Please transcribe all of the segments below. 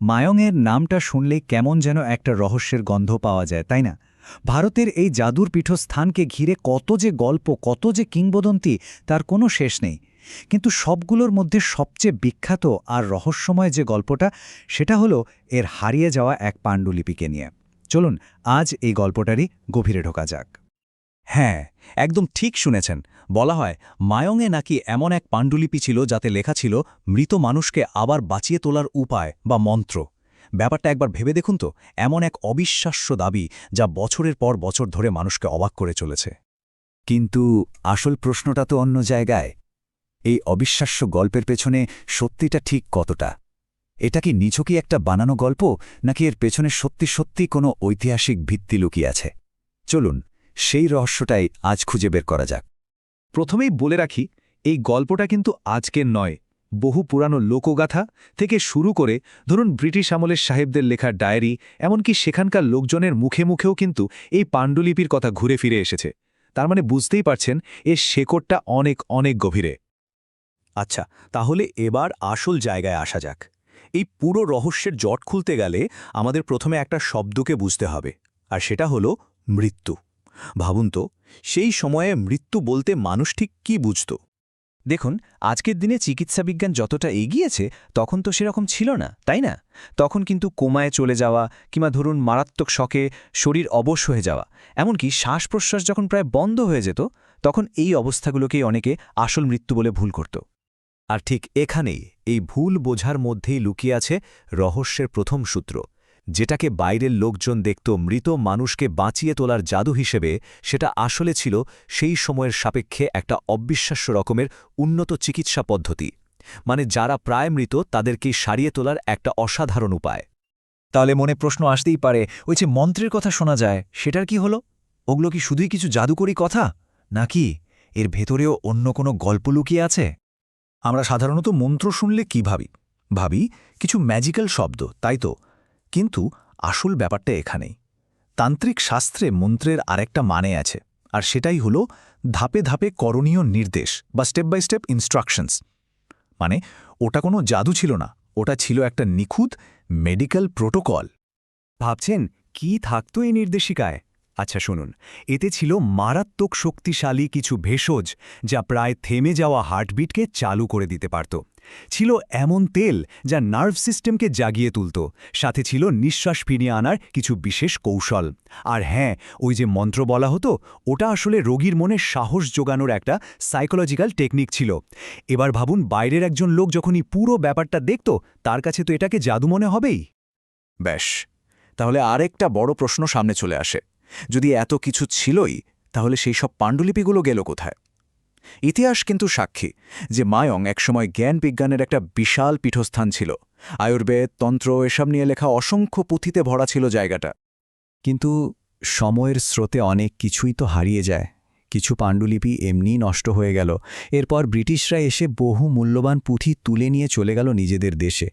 মায়ংয়ের নামটা শুনলেই কেমন যেন একটা রহস্যের গন্ধ পাওয়া যায়, তাই না? ভারতের এই জাদুর পীঠস্থানকে ঘিরে কত যে গল্প, কত যে কিংবদন্তি, তার কোনো শেষ নেই। কিন্তু সবগুলোর মধ্যে সবচেয়ে বিখ্যাত আর রহস্যময় যে গল্পটা, সেটা হলো এর হারিয়ে যাওয়া এক পাণ্ডুলিপিকে নিয়ে। চলুন আজ এই গল্পটারই গভীরে ঢোকা যাক। হ্যাঁ, একদম ঠিক শুনেছেন। বলা হয় মায়ংয়ে নাকি এমন এক পাণ্ডুলিপি ছিল যাতে লেখা ছিল মৃত মানুষকে আবার বাঁচিয়ে তোলার উপায় বা মন্ত্র। ব্যাপারটা একবার ভেবে দেখুন তো, এমন এক অবিশ্বাস্য দাবি যা বছরের পর বছর ধরে মানুষকে অবাক করে চলেছে। কিন্তু আসল প্রশ্নটা তো অন্য জায়গায়। এই অবিশ্বাস্য গল্পের পেছনে সত্যিটা ঠিক কতটা? এটা কি নিছকই একটা বানানো গল্প, নাকি এর পেছনে সত্যি সত্যি কোনো ঐতিহাসিক ভিত্তি লুকিয়ে আছে? চলুন সেই রহস্যটাই আজ খুঁজে বের করা যাক। প্রথমেই বলে রাখি, এই গল্পটা কিন্তু আজকের নয়। বহু পুরানো লোকগাথা থেকে শুরু করে ধরুন ব্রিটিশ আমলের সাহেবদের লেখা ডায়েরি, এমনকি সেখানকার লোকজনের মুখে মুখেও কিন্তু এই পাণ্ডুলিপির কথা ঘুরে ফিরে এসেছে। তার মানে বুঝতেই পারছেন এর শেকড়টা অনেক অনেক গভীরে। আচ্ছা, তাহলে এবার আসল জায়গায় আসা যাক। এই পুরো রহস্যের জট খুলতে গেলে আমাদের প্রথমে একটা শব্দকে বুঝতে হবে, আর সেটা হলো মৃত্যু। ভাবুন তো, সেই সময়ে মৃত্যু বলতে মানুষ ঠিক কী বুঝত? দেখুন, আজকের দিনে চিকিৎসাবিজ্ঞান যতটা এগিয়েছে তখন তো সেরকম ছিল না, তাই না? তখন কিন্তু কোমায় চলে যাওয়া কিংবা ধরুন মারাত্মক শকে শরীর অবশ হয়ে যাওয়া, এমনকি শ্বাস প্রশ্বাস যখন প্রায় বন্ধ হয়ে যেত, তখন এই অবস্থাগুলোকেই অনেকে আসল মৃত্যু বলে ভুল করত। আর ঠিক এখানেই, এই ভুল বোঝার মধ্যেই লুকিয়ে আছে রহস্যের প্রথম সূত্র। যেটাকে বাইরের লোকজন দেখত মৃত মানুষকে বাঁচিয়ে তোলার জাদু হিসেবে, সেটা আসলে ছিল সেই সময়ের সাপেক্ষে একটা অবিশ্বাস্য রকমের উন্নত চিকিৎসা পদ্ধতি। মানে যারা প্রায় মৃত তাদেরকেই সারিয়ে তোলার একটা অসাধারণ উপায়। তাহলে মনে প্রশ্ন আসতেই পারে, ওই যে মন্ত্রের কথা শোনা যায়, সেটার কি হলো? ওগুলো কি শুধুই কিছু জাদুকরি কথা, নাকি এর ভেতরেও অন্য কোনো গল্প লুকিয়ে আছে? আমরা সাধারণত মন্ত্র শুনলে কি ভাবি কিছু ম্যাজিক্যাল শব্দ, তাই তো? কিন্তু আসল ব্যাপারটা এখানেই। তান্ত্রিক শাস্ত্রে মন্ত্রের আরেকটা মানে আছে, আর সেটাই হলো ধাপে ধাপে করণীয় নির্দেশ বা স্টেপ বাই স্টেপ ইনস্ট্রাকশনস। মানে ওটা কোনো জাদু ছিল না, ওটা ছিল একটা নিখুঁত মেডিকেল প্রোটোকল। ভাবছেন কি থাকতো এই নির্দেশিকায়? আচ্ছা শুনুন, এতে ছিল মারাত্মক শক্তিশালী কিছু ভেষজ যা প্রায় থেমে যাওয়া হার্টবিটকে চালু করে দিতে পারত। ছিল এমন তেল যা নার্ভ সিস্টেমকে জাগিয়ে তুলত, সাথে ছিল নিঃশ্বাস ফিরিয়ে আনার কিছু বিশেষ কৌশল। আর হ্যাঁ, ওই যে মন্ত্র বলা হতো, ওটা আসলে রোগীর মনে সাহস জোগানোর একটা সাইকোলজিক্যাল টেকনিক ছিল। এবার ভাবুন, বাইরের একজন লোক যখনই পুরো ব্যাপারটা দেখত, তার কাছে তো এটাকে জাদু মনে হবেই। ব্যাস, তাহলে আরেকটা বড় প্রশ্ন সামনে চলে আসে। যদি এত কিছু ছিলই, তাহলে সেই সব পাণ্ডুলিপিগুলো গেল কোথায়? ইতিহাস কিন্তু সাক্ষী যে মায়ং একসময় জ্ঞান বিজ্ঞানের একটা বিশাল পীঠস্থান ছিল। আয়ুর্বেদ, তন্ত্র এসব নিয়ে লেখা অসংখ্য পুঁথিতে ভরা ছিল জায়গাটা। কিন্তু সময়ের স্রোতে অনেক কিছুই তো হারিয়ে যায়। কিছু পাণ্ডুলিপি এমনিই নষ্ট হয়ে গেল। এরপর ব্রিটিশরা এসে বহু মূল্যবান পুঁথি তুলে নিয়ে চলে গেল নিজেদের দেশে।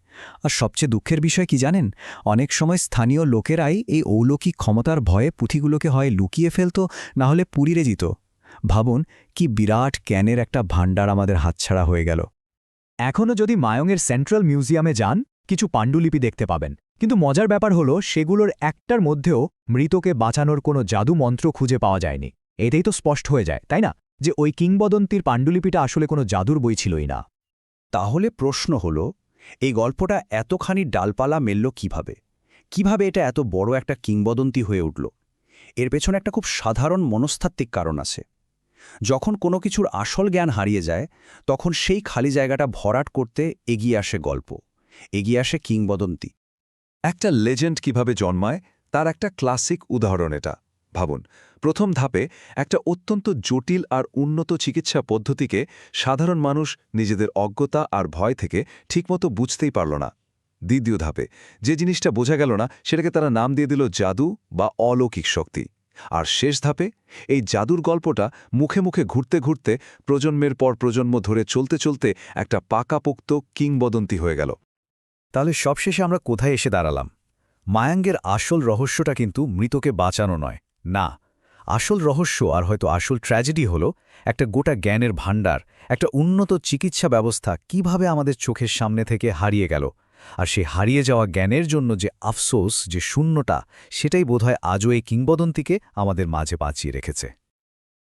আর সবচেয়ে দুঃখের বিষয় কি জানেন? অনেক সময় স্থানীয় লোকেরাই এই অলৌকিক ক্ষমতার ভয়ে পুঁথিগুলোকে হয় লুকিয়ে ফেলত, না হলে পুড়িয়ে দিত। ভাবুন, কি বিরাট জ্ঞানের একটা ভাণ্ডার আমাদের হাতছাড়া হয়ে গেল। এখনও যদি মায়ংয়ের সেন্ট্রাল মিউজিয়ামে যান, কিছু পাণ্ডুলিপি দেখতে পাবেন। কিন্তু মজার ব্যাপার হলো, সেগুলোর একটার মধ্যেও মৃতকে বাঁচানোর কোনো জাদু মন্ত্র খুঁজে পাওয়া যায়নি। এতেই তো স্পষ্ট হয়ে যায়, তাই না, যে ওই কিংবদন্তির পাণ্ডুলিপিটা আসলে কোনো জাদুর বই ছিলই না। তাহলে প্রশ্ন হলো, এই গল্পটা এতখানি ডালপালা মেলল কিভাবে? কিভাবে এটা এত বড় একটা কিংবদন্তি হয়ে উঠল? এর পেছনে একটা খুব সাধারণ মনস্তাত্ত্বিক কারণ আছে। যখন কোনো কিছুর আসল জ্ঞান হারিয়ে যায়, তখন সেই খালি জায়গাটা ভরাট করতে এগিয়ে আসে গল্প, এগিয়ে আসে কিংবদন্তি। একটা লেজেন্ড কিভাবে জন্মায় তার একটা ক্লাসিক উদাহরণ এটা। ভাবুন, প্রথম ধাপে একটা অত্যন্ত জটিল আর উন্নত চিকিৎসা পদ্ধতিকে সাধারণ মানুষ নিজেদের অজ্ঞতা আর ভয় থেকে ঠিকমতো বুঝতেই পারল না। দ্বিতীয় ধাপে যে জিনিসটা বোঝা গেল না, সেটাকে তারা নাম দিয়ে দিল জাদু বা অলৌকিক শক্তি। আর শেষ ধাপে এই জাদুর গল্পটা মুখে মুখে ঘুরতে ঘুরতে প্রজন্মের পর প্রজন্ম ধরে চলতে চলতে একটা পাকাপোক্ত কিংবদন্তি হয়ে গেল। তাহলে সবশেষে আমরা কোথায় এসে দাঁড়ালাম? মায়াঙ্গের আসল রহস্যটা কিন্তু মৃতকে বাঁচানো নয়, না। আসল রহস্য, আর হয়তো আসল ট্র্যাজেডি হলো একটা গোটা জ্ঞানের ভাণ্ডার, একটা উন্নত চিকিৎসা ব্যবস্থা কিভাবে আমাদের চোখের সামনে থেকে হারিয়ে গেল। আর সেই হারিয়ে যাওয়া জ্ঞানের জন্য যে আফসোস, যে শূন্যটা, সেটাই বোধহয় আজও এই কিংবদন্তিকে আমাদের মাঝে বাঁচিয়ে রেখেছে।